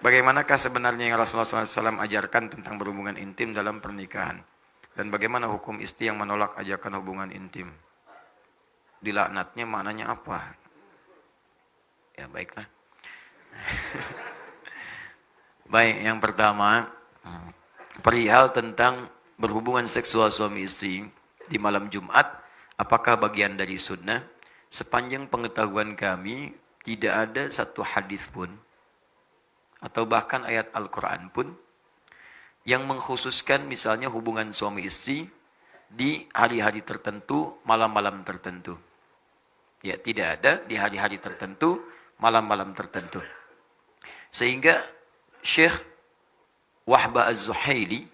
bagaimanakah sebenarnya yang Rasulullah SAW ajarkan tentang berhubungan intim dalam pernikahan? Dan bagaimana hukum istri yang menolak ajakan hubungan intim? Dilaknatnya maknanya apa? Ya baiklah. Baik, yang pertama, perihal tentang berhubungan seksual suami istri di malam Jumat, apakah bagian dari sunnah? Sepanjang pengetahuan kami, tidak ada satu hadis pun, atau bahkan ayat Al-Quran pun, yang mengkhususkan misalnya hubungan suami istri di hari-hari tertentu, malam-malam tertentu. Ya, tidak ada di hari-hari tertentu, malam-malam tertentu. Sehingga Syekh Wahbah Az-Zuhaili,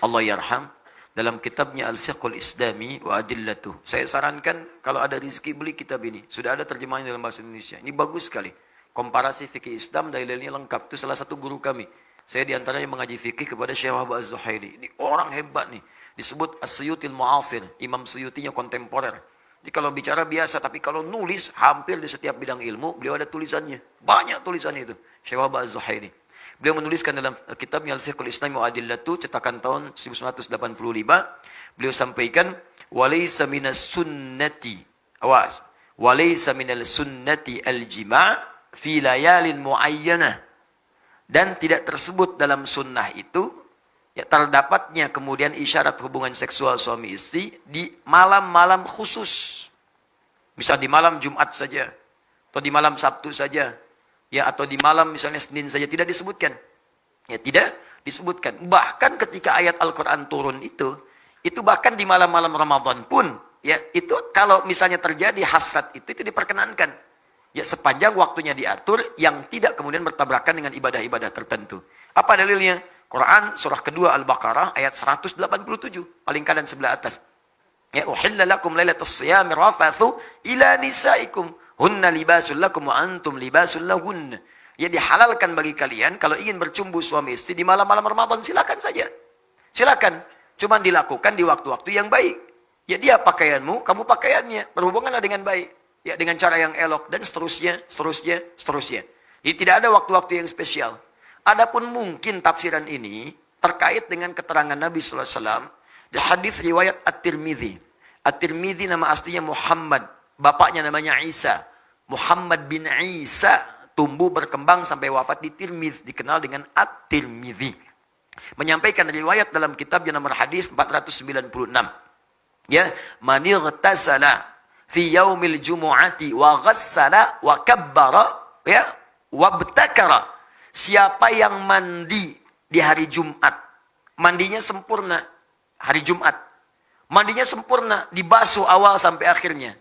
Allah yarham, dalam kitabnya Al-Fiqhul Islami wa Adillatuh. Saya sarankan kalau ada rezeki beli kitab ini. Sudah ada terjemahannya dalam bahasa Indonesia. Ini bagus sekali. Komparasi fikih Islam, dalil-dalilnya lengkap. Itu salah satu guru kami. Saya diantaranya mengaji fikih kepada Syekh Wahbah Az-Zuhaili. Ini orang hebat nih. Disebut As-Suyutil Mu'asir. Imam Suyutinya kontemporer. Jadi kalau bicara biasa, tapi kalau nulis hampir di setiap bidang ilmu, beliau ada tulisannya. Banyak tulisannya itu. Syekh Wahbah Az-Zuhaili. Beliau menuliskan dalam kitabnya Al-Fiqhul Islami wa Adillatuh, cetakan tahun 1985. Beliau sampaikan, walaysa minas sunnati, awas, walaysa minal sunnati al-jima' fi layalin muayyanah. Dan tidak tersebut dalam sunnah itu, ya, terdapatnya kemudian isyarat hubungan seksual suami istri di malam-malam khusus. Misal di malam Jumat saja, atau di malam Sabtu saja, ya, atau di malam misalnya Senin saja, tidak disebutkan. Ya, tidak disebutkan. Bahkan ketika ayat Al-Quran turun itu bahkan di malam-malam Ramadan pun, ya, itu kalau misalnya terjadi hasad itu diperkenankan. Ya, sepanjang waktunya diatur yang tidak kemudian bertabrakan dengan ibadah-ibadah tertentu. Apa dalilnya? Quran surah kedua Al-Baqarah ayat 187, paling kanan sebelah atas. Ya, uhilla lakum lailatus siyami rafathu ila nisaikum hunna libasul lakum wa antum libasul lahun. Ya, dihalalkan bagi kalian kalau ingin bercumbu suami istri di malam-malam Ramadan, silakan saja. Silakan. Cuma dilakukan di waktu-waktu yang baik. Ya, dia pakaianmu, kamu pakaiannya. Berhubunganlah dengan baik. Ya, dengan cara yang elok dan seterusnya. Jadi tidak ada waktu-waktu yang spesial. Adapun mungkin tafsiran ini terkait dengan keterangan Nabi sallallahu alaihi wasallam di hadis riwayat At-Tirmidzi. At-Tirmidzi nama aslinya Muhammad, bapaknya namanya Isa. Muhammad bin Isa tumbuh berkembang sampai wafat di Tirmidz, dikenal dengan At-Tirmidzi. Menyampaikan riwayat dalam kitab yang nomor hadis 496. Ya, man ightasala fi yaumil jumu'ati wa ghassala wa kabbara, ya, wabtakara. Siapa yang mandi di hari Jumat, mandinya sempurna hari Jumat. Mandinya sempurna, dibasuh awal sampai akhirnya.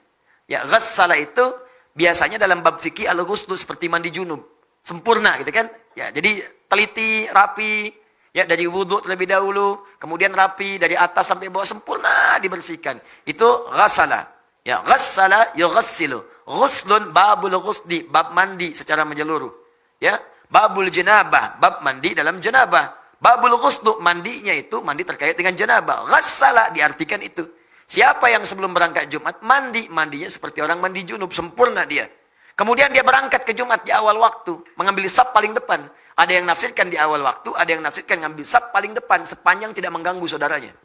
Ya, ghassala itu biasanya dalam bab fikih al-ghuslu seperti mandi junub. Sempurna gitu kan? Ya, jadi teliti, rapi, ya, dari wudhu terlebih dahulu, kemudian rapi dari atas sampai bawah sempurna dibersihkan. Itu ghassala. Ya, ghassala yughassilu. Ghuslun babul ghusli, bab mandi secara menyeluruh. Ya, babul janabah, bab mandi dalam janabah. Babul ghuslu, mandinya itu mandi terkait dengan janabah. Ghassala diartikan itu. Siapa yang sebelum berangkat Jumat mandi, mandinya seperti orang mandi junub, sempurna dia. Kemudian dia berangkat ke Jumat di awal waktu, mengambil saf paling depan. Ada yang nafsirkan di awal waktu, ada yang nafsirkan ngambil saf paling depan sepanjang tidak mengganggu saudaranya.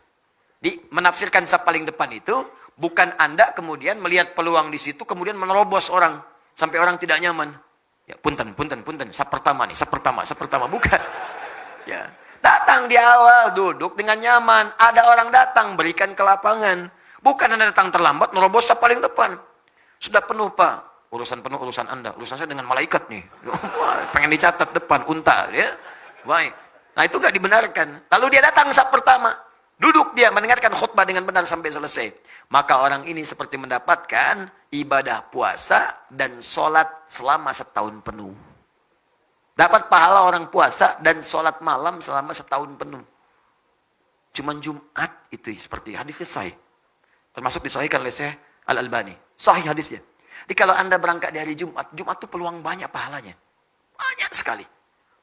Di menafsirkan saf paling depan itu bukan Anda kemudian melihat peluang di situ kemudian menerobos orang sampai orang tidak nyaman. Ya, punten, saf pertama nih, saf pertama bukan. Ya, datang di awal, duduk dengan nyaman. Ada orang datang, berikan ke lapangan. Bukan Anda datang terlambat, nerobos saf paling depan. Sudah penuh, Pak. Urusan penuh, urusan Anda. Urusan saya dengan malaikat nih. Pengen dicatat depan, unta. Ya. Baik. Nah, itu nggak dibenarkan. Lalu dia datang saf pertama. Duduk dia, mendengarkan khutbah dengan benar sampai selesai. Maka orang ini seperti mendapatkan ibadah puasa dan sholat selama setahun penuh. Dapat pahala orang puasa dan sholat malam selama setahun penuh. Cuman Jumat itu seperti hadisnya sahih. Termasuk disahihkan oleh Syekh Al-Albani. Sahih hadisnya. Jadi kalau Anda berangkat di hari Jumat, Jumat itu peluang banyak pahalanya. Banyak sekali.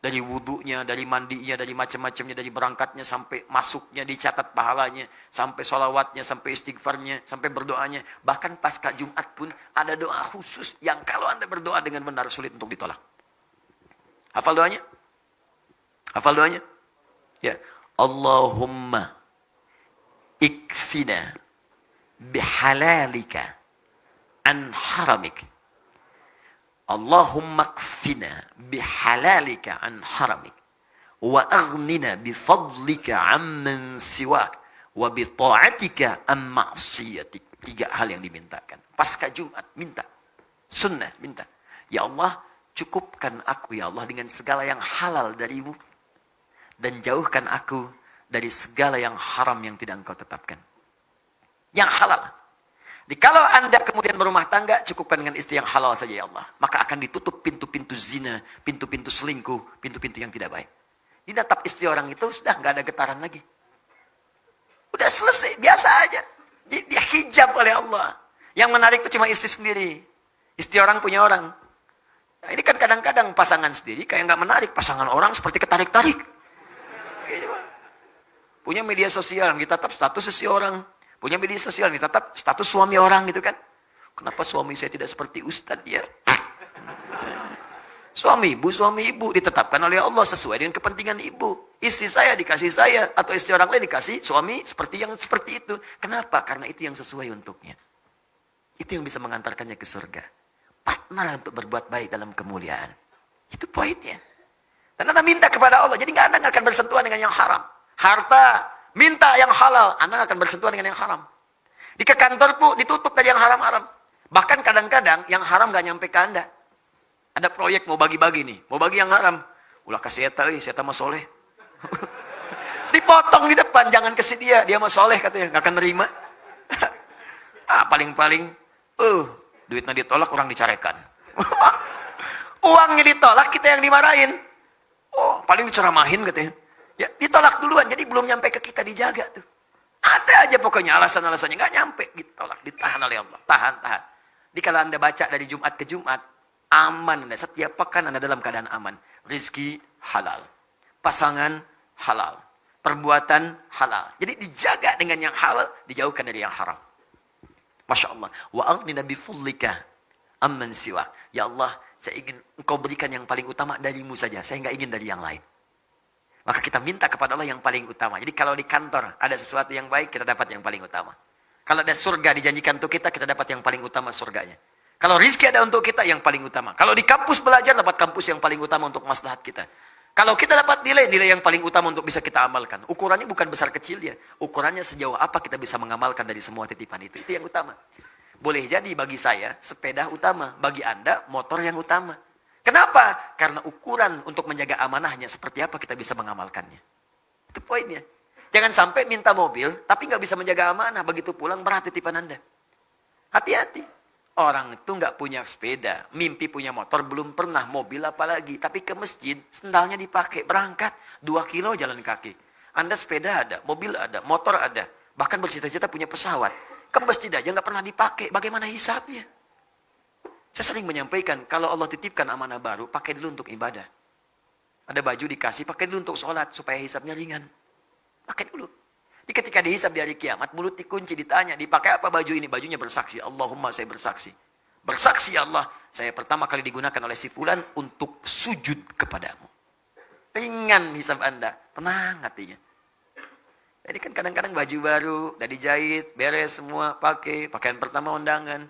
Dari wudhunya, dari mandinya, dari macam-macamnya, dari berangkatnya sampai masuknya dicatat pahalanya, sampai sholawatnya, sampai istighfarnya, sampai berdoanya. Bahkan pasca Jumat pun ada doa khusus yang kalau Anda berdoa dengan benar sulit untuk ditolak. Hafal doanya? Hafal doanya? Ya. Allahumma ikfina bihalalika an haramik. Allahumma kfina bihalalika an haramik. Wa aghnina bifadlika amman siwak. Wa bita'atika an ma'siyatik. 3 hal yang dimintakan. Pasca Jumat, minta. Sunnah, minta. Ya Allah, cukupkan aku ya Allah dengan segala yang halal darimu. Dan jauhkan aku dari segala yang haram yang tidak engkau tetapkan. Yang halal. Kalau Anda kemudian berumah tangga, cukupkan dengan istri yang halal saja ya Allah. Maka akan ditutup pintu-pintu zina, pintu-pintu selingkuh, pintu-pintu yang tidak baik. Dinatap istri orang itu sudah nggak ada getaran lagi. Udah selesai, biasa aja. Dia hijab oleh Allah. Yang menarik itu cuma istri sendiri. Istri orang punya orang. Nah, ini kan kadang-kadang pasangan sendiri kayak nggak menarik. Pasangan orang seperti ketarik-tarik. Punya media sosial, ditatap status seseorang. Punya media sosial, ditatap status suami orang gitu kan. Kenapa suami saya tidak seperti ustadz ya? Suami ibu ditetapkan oleh Allah sesuai dengan kepentingan ibu. Istri saya dikasih saya, atau istri orang lain dikasih suami seperti itu. Kenapa? Karena itu yang sesuai untuknya. Itu yang bisa mengantarkannya ke surga. Partner untuk berbuat baik dalam kemuliaan. Itu poinnya. Dan Anda minta kepada Allah. Jadi Anda nggak akan bersentuhan dengan yang haram. Harta, minta yang halal. Anda akan bersentuhan dengan yang haram. Di ke kantor pun ditutup dari yang haram-haram. Bahkan kadang-kadang yang haram nggak nyampe ke Anda. Ada proyek mau bagi-bagi nih. Mau bagi yang haram. Ulah kasih saya mah soleh. Dipotong di depan. Jangan kasih dia. Dia mah soleh katanya. Nggak akan nerima. Paling-paling. Duitnya ditolak, orang dicarekan. Uangnya ditolak, kita yang dimarahin. Paling diceramahin katanya. Ya, ditolak duluan, jadi belum nyampe ke kita, dijaga tuh. Ada aja pokoknya alasan-alasannya, nggak nyampe, ditolak, ditahan oleh Allah. Tahan. Jadi kalau Anda baca dari Jumat ke Jumat, aman Anda. Setiap pekan Anda dalam keadaan aman. Rizki halal. Pasangan halal. Perbuatan halal. Jadi dijaga dengan yang halal, dijauhkan dari yang haram. Masya Allah. Wa aghnina bifudlika amman siwa. Ya Allah, saya ingin engkau berikan yang paling utama darimu saja. Saya nggak ingin dari yang lain. Maka kita minta kepada Allah yang paling utama. Jadi kalau di kantor ada sesuatu yang baik, kita dapat yang paling utama. Kalau ada surga dijanjikan untuk kita dapat yang paling utama surganya. Kalau rizki ada untuk kita, yang paling utama. Kalau di kampus belajar, dapat kampus yang paling utama untuk maslahat kita. Kalau kita dapat nilai yang paling utama untuk bisa kita amalkan. Ukurannya bukan besar kecil ya. Ukurannya sejauh apa kita bisa mengamalkan dari semua titipan itu. Itu yang utama. Boleh jadi bagi saya, sepeda utama. Bagi Anda, motor yang utama. Kenapa? Karena ukuran untuk menjaga amanahnya seperti apa kita bisa mengamalkannya. Itu poinnya. Jangan sampai minta mobil, tapi nggak bisa menjaga amanah. Begitu pulang, berat titipan Anda. Hati-hati. Orang itu nggak punya sepeda, mimpi punya motor, belum pernah mobil apalagi. Tapi ke masjid, sendalnya dipakai, berangkat 2 kilo jalan kaki. Anda sepeda ada, mobil ada, motor ada. Bahkan bercita-cita punya pesawat. Ke masjid aja nggak pernah dipakai, bagaimana hisapnya? Saya sering menyampaikan, kalau Allah titipkan amanah baru, pakai dulu untuk ibadah. Ada baju dikasih, pakai dulu untuk sholat, supaya hisapnya ringan. Pakai dulu. Ketika dihisab di hari kiamat, mulut dikunci, ditanya, dipakai apa baju ini? Bajunya bersaksi, Allahumma saya bersaksi. Bersaksi Allah, saya pertama kali digunakan oleh si fulan untuk sujud kepadamu. Ringan hisab Anda, tenang hatinya. Jadi kan kadang-kadang baju baru, udah dijahit, beres semua, pakai, pakaian pertama undangan.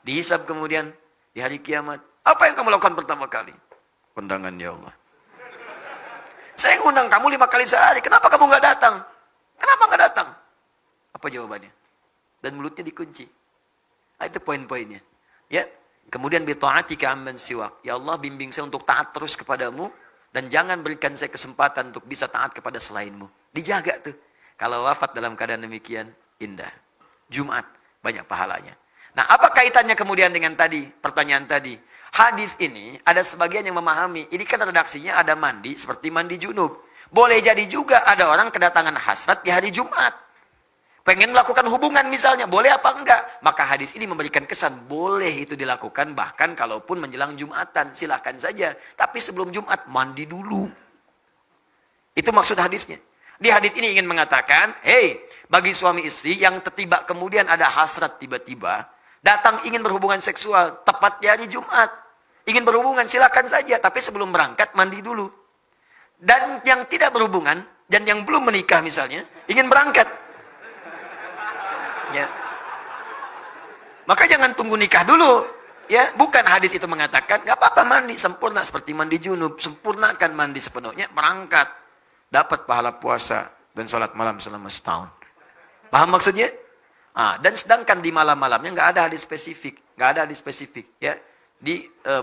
Dihisab kemudian, di hari kiamat, apa yang kamu lakukan pertama kali? Undangan ya Allah. Saya undang kamu 5 kali sehari, kenapa kamu nggak datang? Kenapa nggak datang? Apa jawabannya? Dan mulutnya dikunci. Itu poin-poinnya. Ya, kemudian bita'atika amman siwak. Ya Allah, bimbing saya untuk taat terus kepadamu dan jangan berikan saya kesempatan untuk bisa taat kepada selainmu. Dijaga tuh. Kalau wafat dalam keadaan demikian, indah. Jumat, banyak pahalanya. Nah, apa kaitannya kemudian dengan tadi, pertanyaan tadi? Hadis ini ada sebagian yang memahami, ini kan redaksinya ada mandi seperti mandi junub. Boleh jadi juga ada orang kedatangan hasrat di hari Jumat. Pengen melakukan hubungan misalnya, boleh apa enggak? Maka hadis ini memberikan kesan, boleh itu dilakukan bahkan kalaupun menjelang Jumatan, silahkan saja. Tapi sebelum Jumat, mandi dulu. Itu maksud hadisnya. Di hadis ini ingin mengatakan, bagi suami istri yang tiba kemudian ada hasrat tiba-tiba, datang ingin berhubungan seksual, tepat di hari Jumat. Ingin berhubungan, silahkan saja. Tapi sebelum berangkat, mandi dulu. Dan yang tidak berhubungan, dan yang belum menikah misalnya, ingin berangkat. Ya. Maka jangan tunggu nikah dulu. Ya, bukan hadis itu mengatakan, nggak apa-apa mandi sempurna seperti mandi junub. Sempurnakan mandi sepenuhnya, berangkat. Dapat pahala puasa dan sholat malam selama setahun. Paham maksudnya? Dan sedangkan di malam-malamnya nggak ada hadis spesifik. Nggak ada hadis spesifik. Ya.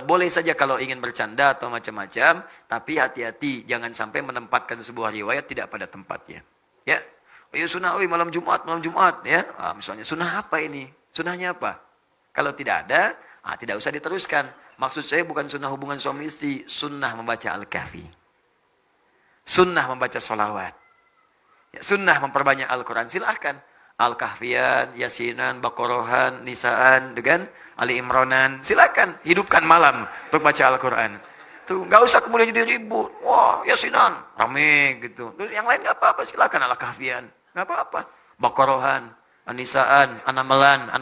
Boleh saja kalau ingin bercanda atau macam-macam, tapi hati-hati jangan sampai menempatkan sebuah riwayat tidak pada tempatnya. Ya, ayo sunnah, malam Jumat, ya. Misalnya sunnah apa ini? Sunnahnya apa? Kalau tidak ada, tidak usah diteruskan. Maksud saya bukan sunnah hubungan suami istri, sunnah membaca Al-Kahfi, sunnah membaca sholawat, ya, sunnah memperbanyak Al-Quran. Silahkan Al-Kahfian, Yasinan, Baqarahan, Nisaan, dengan Ali Imranan, silakan hidupkan malam untuk baca Al-Quran. Tuh, nggak usah kemudian jadi ribut. Wah, Yasinan, rame gitu. Terus yang lain nggak apa-apa, silakan Al-Kahfian, nggak apa-apa. Baqarahan, Nisaan, An-Namlan,